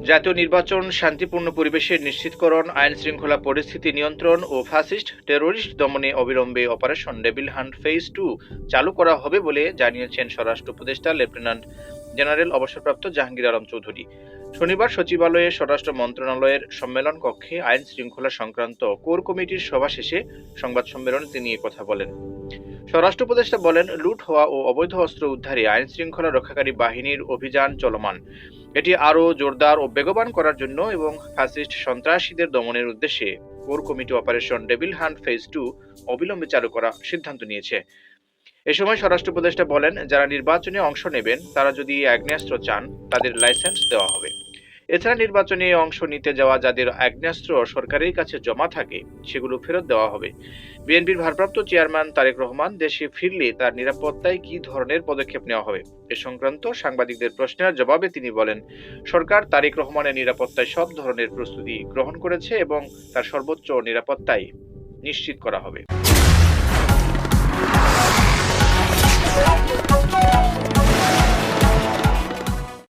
জাতীয় নির্বাচন শান্তিপূর্ণ পরিবেশে নিশ্চিতকরণ, আইন শৃঙ্খলা পরিস্থিতি নিয়ন্ত্রণ ও ফ্যাসিস্ট টেরোরিস্ট দমনে অবিলম্বে অপারেশন ডেভিল হান্ট ফেজ 2 চালু করা হবে বলে জানিয়েছেন স্বরাষ্ট্র উপদেষ্টা লেফটেন্যান্ট জেনারেল অবসরপ্রাপ্ত জাহাঙ্গীর আলম চৌধুরী। শনিবার সচিবালয়ে স্বরাষ্ট্র মন্ত্রণালয়ের সম্মেলন কক্ষে আইন শৃঙ্খলা সংক্রান্ত কোর কমিটির সভা শেষে সংবাদ সম্মেলনে তিনি এ কথা বলেন। স্বরাষ্ট্র উপদেষ্টা বলেন, লুট হওয়া ও অবৈধ অস্ত্র উদ্ধারে আইন শৃঙ্খলা রক্ষাকারী বাহিনীর অভিযান চলমান। এটি আরও জোরদার ও বেগবান করার জন্য এবং ফ্যাসিস্ট সন্ত্রাসীদের দমনের উদ্দেশ্যে core committee operation devil hunt phase 2 অবিলম্বে চালু করার সিদ্ধান্ত নিয়েছে। এ সময় স্বরাষ্ট্র উপদেষ্টা বলেন, যারা নির্বাচনে অংশ নেবেন তারা যদি আগ্নেয়াস্ত্র চান তাদের লাইসেন্স দেওয়া হবে। এছাড়া নির্বাচনে অংশ নিতে যাওয়া যাদের আগ্নেয়াস্ত্র সরকারের কাছে জমা থাকে সেগুলো ফেরত দেওয়া হবে। বিএনপির ভারপ্রাপ্ত চেয়ারম্যান তারেক রহমান দেশে ফিরলে তার নিরাপত্তায় কী ধরনের পদক্ষেপ নেওয়া হবে এ সংক্রান্ত সাংবাদিকদের প্রশ্নের জবাবে তিনি বলেন, সরকার তারেক রহমানের নিরাপত্তায় সব ধরনের প্রস্তুতি গ্রহণ করেছে এবং তার সর্বোচ্চ নিরাপত্তাই নিশ্চিত করা হবে।